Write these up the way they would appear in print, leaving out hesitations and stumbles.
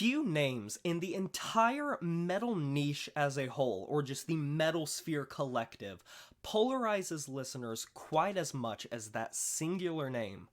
Few names in the entire metal niche as a whole, or just the metal sphere collective, polarizes listeners quite as much as that singular name,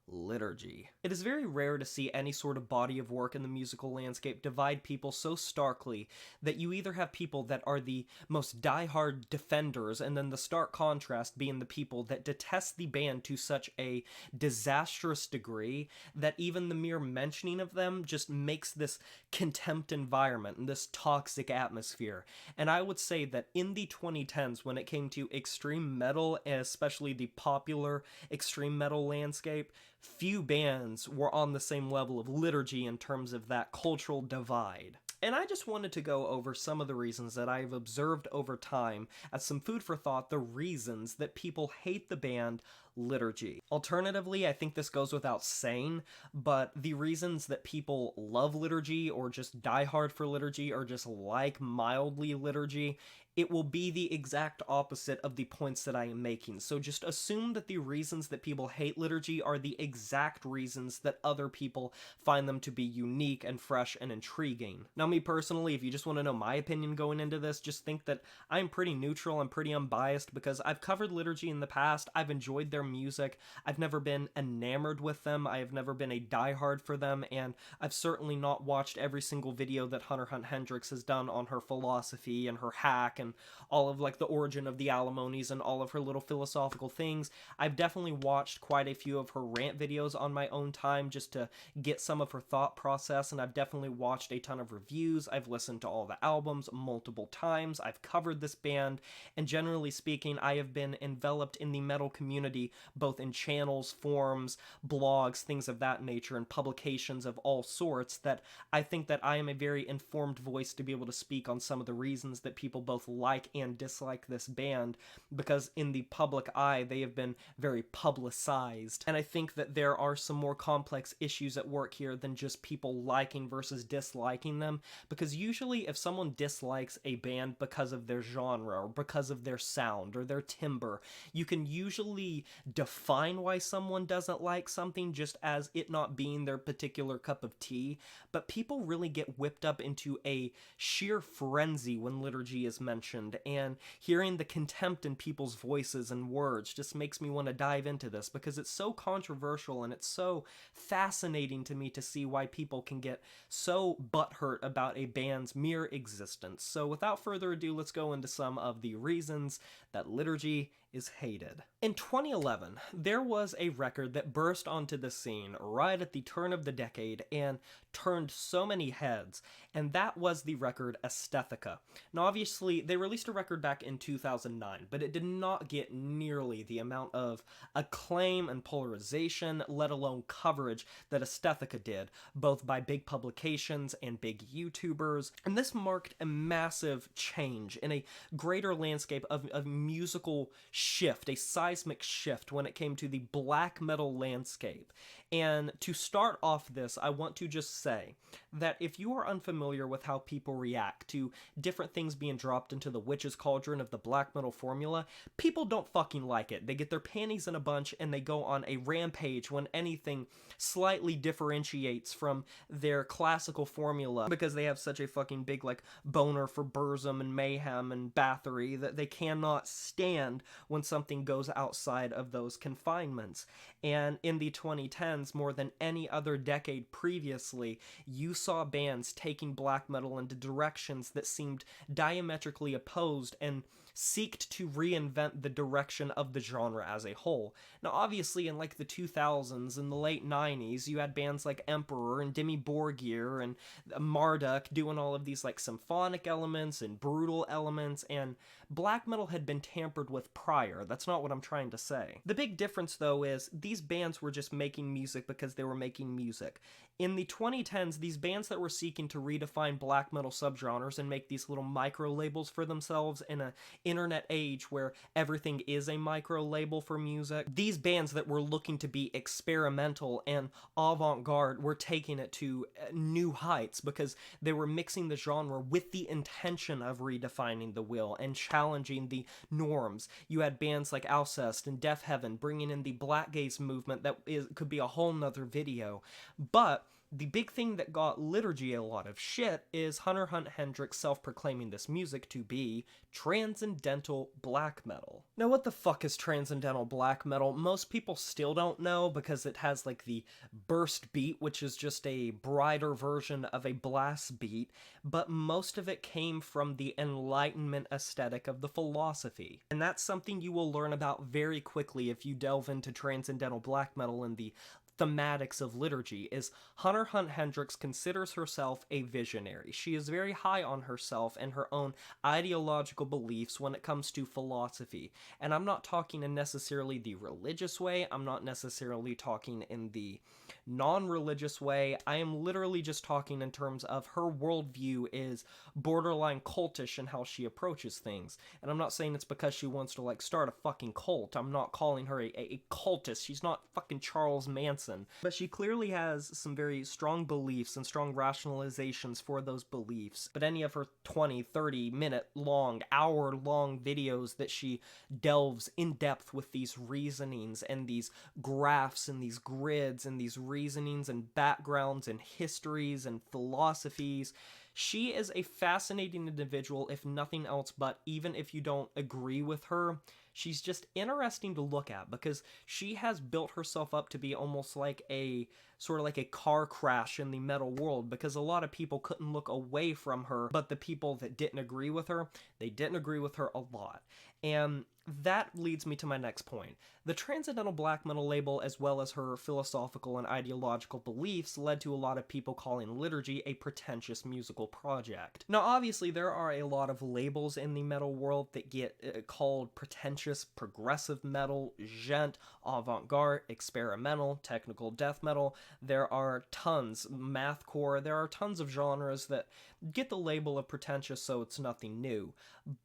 Liturgy. It is very rare to see any sort of body of work in the musical landscape divide people so starkly that you either have people that are the most diehard defenders, and then the stark contrast being the people that detest the band to such a disastrous degree that even the mere mentioning of them just makes this contempt environment and this toxic atmosphere. And I would say that in the 2010s, when it came to extreme metal, and especially the popular extreme metal landscape, few bands were on the same level of Liturgy in terms of that cultural divide. And I just wanted to go over some of the reasons that I've observed over time as some food for thought, the reasons that people hate the band Liturgy. Alternatively, I think this goes without saying, but the reasons that people love Liturgy or just die hard for Liturgy or just like mildly Liturgy, it will be the exact opposite of the points that I am making. So just assume that the reasons that people hate Liturgy are the exact reasons that other people find them to be unique and fresh and intriguing. Now, me personally, if you just want to know my opinion going into this, just think that I'm pretty neutral, I'm pretty unbiased, because I've covered Liturgy in the past, I've enjoyed their music, I've never been enamored with them, I have never been a diehard for them, and I've certainly not watched every single video that Haela-Hunt Hendrix has done on her philosophy and her hack and all of like the origin of the alimonies and all of her little philosophical things. I've definitely watched quite a few of her rant videos on my own time just to get some of her thought process, and I've definitely watched a ton of reviews. I've listened to all the albums multiple times. I've covered this band, and generally speaking, I have been enveloped in the metal community both in channels, forums, blogs, things of that nature, and publications of all sorts, that I think that I am a very informed voice to be able to speak on some of the reasons that people both like and dislike this band, because in the public eye they have been very publicized. And I think that there are some more complex issues at work here than just people liking versus disliking them, because usually if someone dislikes a band because of their genre or because of their sound or their timbre, you can usually define why someone doesn't like something just as it not being their particular cup of tea. But people really get whipped up into a sheer frenzy when Liturgy is mentioned, and hearing the contempt in people's voices and words just makes me want to dive into this, because it's so controversial and it's so fascinating to me to see why people can get so butthurt about a band's mere existence. So without further ado, let's go into some of the reasons that Liturgy is hated. In 2011, there was a record that burst onto the scene right at the turn of the decade and turned so many heads, and that was the record Aesthetica. Now obviously, they released a record back in 2009, but it did not get nearly the amount of acclaim and polarization, let alone coverage, that Aesthetica did, both by big publications and big YouTubers, and this marked a massive change in a greater landscape of musical shift, a seismic shift when it came to the black metal landscape. And to start off this, I want to just say that if you are unfamiliar with how people react to different things being dropped into the witch's cauldron of the black metal formula, people don't fucking like it. They get their panties in a bunch and they go on a rampage when anything slightly differentiates from their classical formula, because they have such a fucking big like boner for Burzum and Mayhem and Bathory that they cannot stand when something goes outside of those confinements. And in the 2010s, more than any other decade previously, you saw bands taking black metal into directions that seemed diametrically opposed and seeked to reinvent the direction of the genre as a whole. Now obviously in like the 2000s and the late 90s, you had bands like Emperor and Dimmy Borgir and Marduk doing all of these like symphonic elements and brutal elements, and black metal had been tampered with prior. That's not what I'm trying to say. The big difference though is these bands were just making music because they were making music. In the 2010s, these bands that were seeking to redefine black metal subgenres and make these little micro labels for themselves in an internet age where everything is a micro label for music, these bands that were looking to be experimental and avant-garde were taking it to new heights, because they were mixing the genre with the intention of redefining the wheel and challenging the norms. You had bands like Alcest and Deaf Heaven bringing in the black gaze movement that could be a whole nother video. But The big thing that got Liturgy a lot of shit is Haela-Hunt Hendrix self-proclaiming this music to be Transcendental black metal. Now, what the fuck is Transcendental black metal? Most people still don't know because it has like the burst beat, which is just a brighter version of a blast beat, but most of it came from the Enlightenment aesthetic of the philosophy. And that's something you will learn about very quickly if you delve into Transcendental black metal and the thematics of Liturgy. Is Haela-Hunt Hendrix considers herself a visionary. She is very high on herself and her own ideological beliefs when it comes to philosophy. And I'm not talking in necessarily the religious way, I'm not necessarily talking in the non-religious way, I am literally just talking in terms of her worldview is borderline cultish in how she approaches things. And I'm not saying it's because she wants to like start a fucking cult. I'm not calling her a cultist. She's not fucking Charles Manson. But she clearly has some very strong beliefs and strong rationalizations for those beliefs. But any of her 20, 30 minute long, hour long videos that she delves in depth with these reasonings and these graphs and these grids and these reasonings and backgrounds and histories and philosophies, she is a fascinating individual, if nothing else, but even if you don't agree with her, she's just interesting to look at because she has built herself up to be almost like a sort of like a car crash in the metal world, because a lot of people couldn't look away from her, but the people that didn't agree with her, they didn't agree with her a lot. And that leads me to my next point. The Transcendental black metal label, as well as her philosophical and ideological beliefs, led to a lot of people calling Liturgy a pretentious musical project. Now, obviously, there are a lot of labels in the metal world that get called pretentious, progressive metal, gent, avant-garde, experimental, technical death metal. There are tons, mathcore, there are tons of genres that get the label of pretentious, so it's nothing new.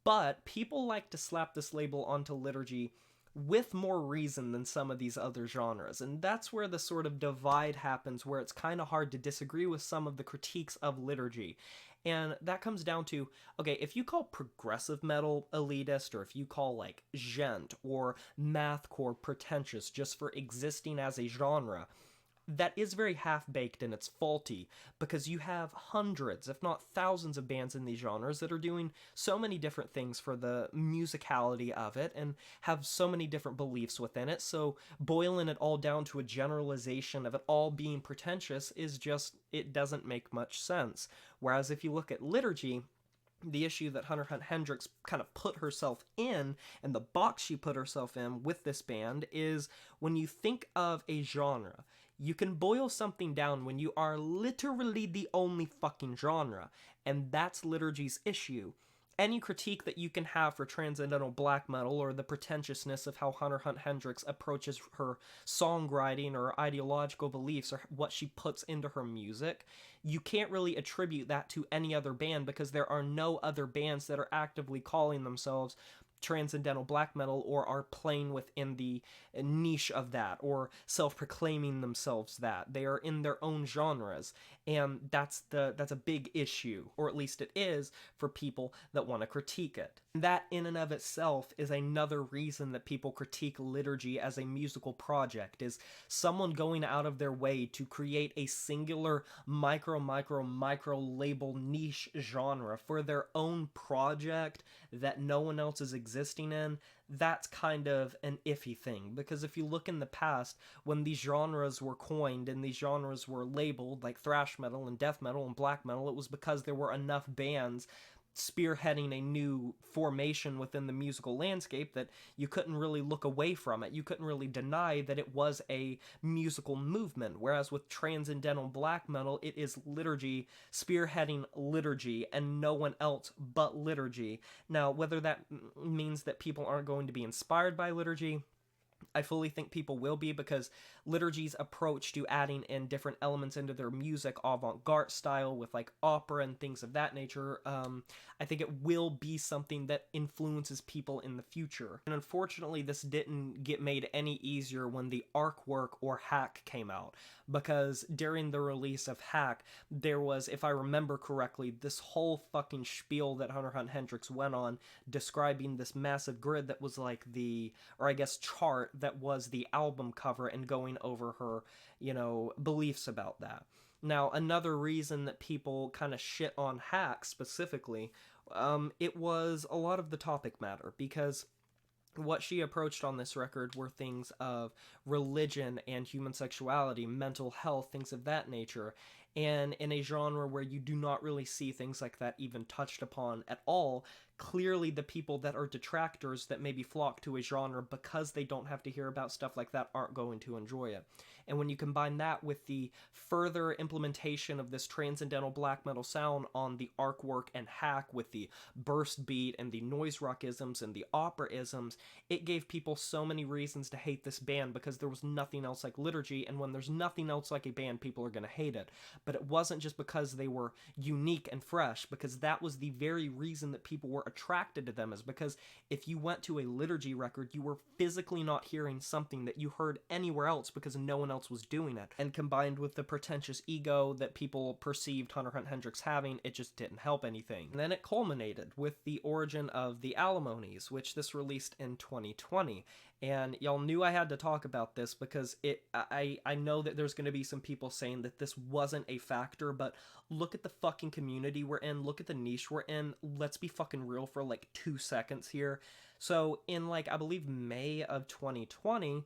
But people like to slap this label onto Liturgy with more reason than some of these other genres, and that's where the sort of divide happens, where it's kind of hard to disagree with some of the critiques of Liturgy. And that comes down to, okay, if you call progressive metal elitist, or if you call like gent or mathcore pretentious just for existing as a genre, that is very half-baked and it's faulty, because you have hundreds, if not thousands, of bands in these genres that are doing so many different things for the musicality of it and have so many different beliefs within it, so boiling it all down to a generalization of it all being pretentious is just, it doesn't make much sense. Whereas if you look at Liturgy, the issue that Haela-Hunt Hendrix kind of put herself in, and the box she put herself in with this band, is when you think of a genre, you can boil something down when you are literally the only fucking genre, and that's Liturgy's issue. Any critique that you can have for Transcendental black metal, or the pretentiousness of how Haela-Hunt Hendrix approaches her songwriting or ideological beliefs or what she puts into her music, you can't really attribute that to any other band, because there are no other bands that are actively calling themselves Transcendental black metal or are playing within the niche of that or self-proclaiming themselves that. They are in their own genres, and that's a big issue, or at least it is for people that want to critique it. That in and of itself is another reason that people critique Liturgy as a musical project, is someone going out of their way to create a singular micro label niche genre for their own project that no one else is existing in. That's kind of an iffy thing, because if you look in the past, when these genres were coined and these genres were labeled like thrash metal and death metal and black metal, it was because there were enough bands spearheading a new formation within the musical landscape that you couldn't really look away from it. You couldn't really deny that it was a musical movement, whereas with Transcendental black metal, it is Liturgy spearheading Liturgy and no one else but Liturgy. Now, whether that means that people aren't going to be inspired by Liturgy, I fully think people will be, because Liturgy's approach to adding in different elements into their music, avant-garde style with like opera and things of that nature, I think it will be something that influences people in the future. And unfortunately, this didn't get made any easier when the Arc work or Hack came out, because during the release of Hack, there was, if I remember correctly, this whole fucking spiel that Haela-Hunt Hendrix went on describing this massive grid that was like the, or I guess chart, that was the album cover, and going over her, beliefs about that. Now, another reason that people kind of shit on Hack specifically, it was a lot of the topic matter, because what she approached on this record were things of religion and human sexuality, mental health, things of that nature. And in a genre where you do not really see things like that even touched upon at all, clearly the people that are detractors that maybe flock to a genre because they don't have to hear about stuff like that aren't going to enjoy it. And when you combine that with the further implementation of this transcendental black metal sound on the arc work and Hack, with the burst beat and the noise rockisms and the opera-isms, it gave people so many reasons to hate this band, because there was nothing else like Liturgy, and when there's nothing else like a band, people are going to hate it. But it wasn't just because they were unique and fresh, because that was the very reason that people were attracted to them, is because if you went to a Liturgy record, you were physically not hearing something that you heard anywhere else because no one else was doing it. And combined with the pretentious ego that people perceived Haela-Hunt Hendrix having, it just didn't help anything. And then it culminated with the origin of the Alimonies, which this released in 2020. And y'all knew I had to talk about this because I know that there's going to be some people saying that this wasn't a factor, but look at the fucking community we're in, look at the niche we're in. Let's be fucking real for like 2 seconds here. So in like, I believe May of 2020,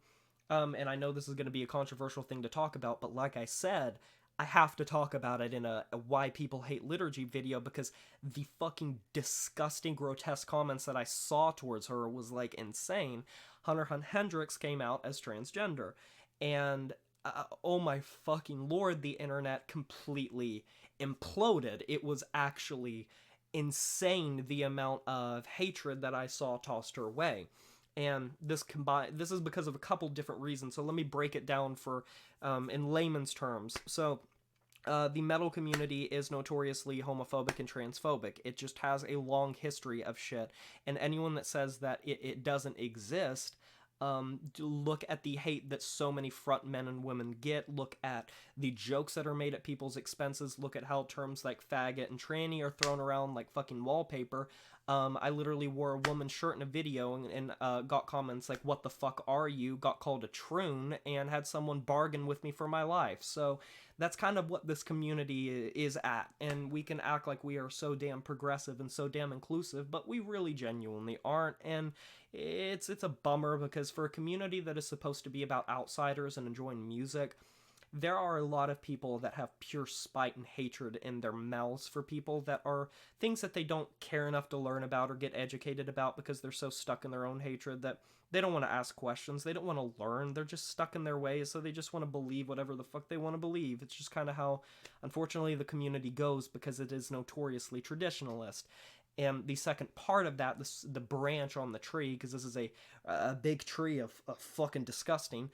and I know this is going to be a controversial thing to talk about, but like I said, I have to talk about it in a Why People Hate Liturgy video, because the fucking disgusting, grotesque comments that I saw towards her was like insane. Haela-Hunt Hendrix came out as transgender, and oh my fucking lord, the internet completely imploded. It was actually insane the amount of hatred that I saw tossed her way. And this is because of a couple different reasons. So let me break it down for in layman's terms. So the metal community is notoriously homophobic and transphobic. It just has a long history of shit. And anyone that says that it doesn't exist, look at the hate that so many front men and women get. Look at the jokes that are made at people's expenses. Look at how terms like faggot and tranny are thrown around like fucking wallpaper. I literally wore a woman's shirt in a video and got comments like, "What the fuck are you?" Got called a troon and had someone bargain with me for my life. So that's kind of what this community is at. And we can act like we are so damn progressive and so damn inclusive, but we really genuinely aren't. And it's a bummer, because for a community that is supposed to be about outsiders and enjoying music, there are a lot of people that have pure spite and hatred in their mouths for people that are things that they don't care enough to learn about or get educated about, because they're so stuck in their own hatred that they don't want to ask questions. They don't want to learn. They're just stuck in their ways, so they just want to believe whatever the fuck they want to believe. It's just kind of how, unfortunately, the community goes, because it is notoriously traditionalist. And the second part of that, the branch on the tree, because this is a big tree of fucking disgusting,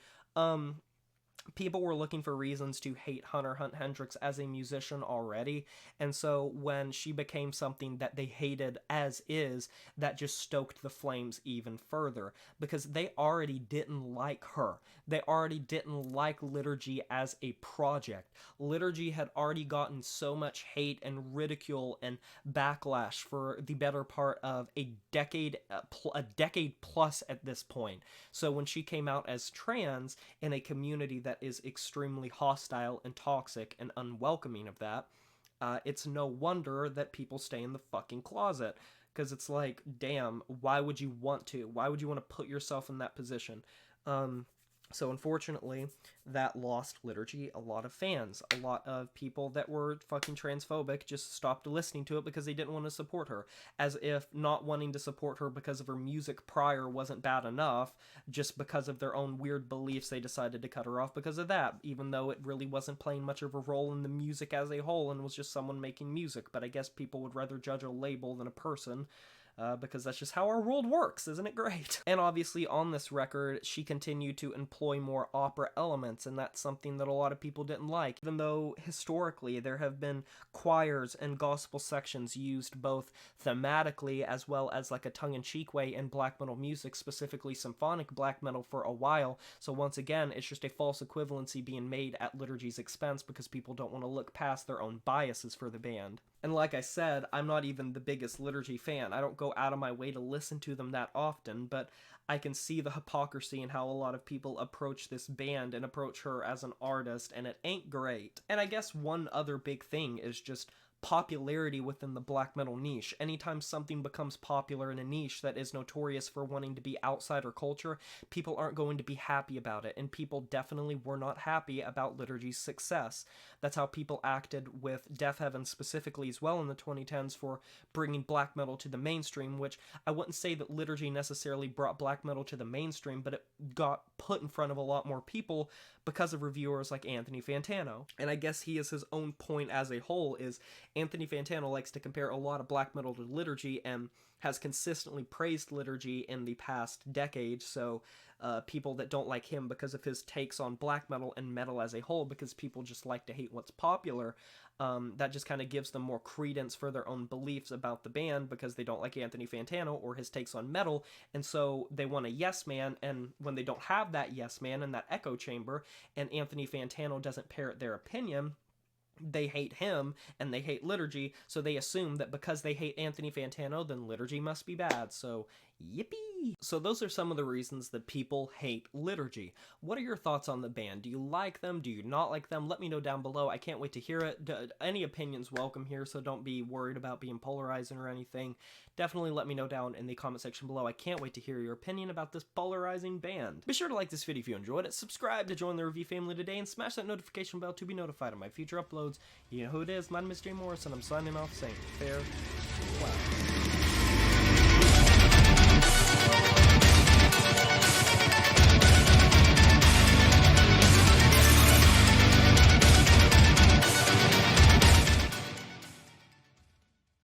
people were looking for reasons to hate Haela-Hunt Hendrix as a musician already, and so when she became something that they hated as is, that just stoked the flames even further, because they already didn't like her. They already didn't like Liturgy as a project. Liturgy had already gotten so much hate and ridicule and backlash for the better part of a decade plus at this point. So when she came out as trans in a community that is extremely hostile and toxic and unwelcoming of that, it's no wonder that people stay in the fucking closet. Because it's like, damn, why would you want to? Why would you want to put yourself in that position? So unfortunately, that lost Liturgy a lot of fans. A lot of people that were fucking transphobic just stopped listening to it because they didn't want to support her. As if not wanting to support her because of her music prior wasn't bad enough, just because of their own weird beliefs they decided to cut her off because of that, even though it really wasn't playing much of a role in the music as a whole and was just someone making music. But I guess people would rather judge a label than a person. Because that's just how our world works, isn't it great? And obviously on this record, she continued to employ more opera elements, and that's something that a lot of people didn't like. Even though historically there have been choirs and gospel sections used both thematically as well as like a tongue-in-cheek way in black metal music, specifically symphonic black metal, for a while. So once again, it's just a false equivalency being made at Liturgy's expense because people don't want to look past their own biases for the band. And like I said, I'm not even the biggest Liturgy fan. I don't go go out of my way to listen to them that often, but I can see the hypocrisy in how a lot of people approach this band and approach her as an artist, and it ain't great. And I guess one other big thing is just popularity within the black metal niche. Anytime something becomes popular in a niche that is notorious for wanting to be outsider culture, people aren't going to be happy about it, and people definitely were not happy about Liturgy's success. That's how people acted with Death Heaven specifically as well in the 2010s for bringing black metal to the mainstream, which I wouldn't say that Liturgy necessarily brought black metal to the mainstream, but it got put in front of a lot more people because of reviewers like Anthony Fantano. And I guess he is his own point as a whole. Is Anthony Fantano likes to compare a lot of black metal to Liturgy and has consistently praised Liturgy in the past decade, so people that don't like him because of his takes on black metal and metal as a whole, because people just like to hate what's popular, that just kind of gives them more credence for their own beliefs about the band because they don't like Anthony Fantano or his takes on metal, and so they want a yes man, and when they don't have that yes man in that echo chamber, and Anthony Fantano doesn't parrot their opinion, they hate him and they hate Liturgy, so they assume that because they hate Anthony Fantano, then Liturgy must be bad. So yippee! So those are some of the reasons that people hate Liturgy. What are your thoughts on the band? Do you like them? Do you not like them? Let me know down below. I can't wait to hear it. Any opinions welcome here, so don't be worried about being polarizing or anything. Definitely let me know down in the comment section below. I can't wait to hear your opinion about this polarizing band. Be sure to like this video if you enjoyed it, subscribe to join the review family today, and smash that notification bell to be notified of my future uploads. You know who it is, my name is Jay Morris, and I'm signing off saying farewell.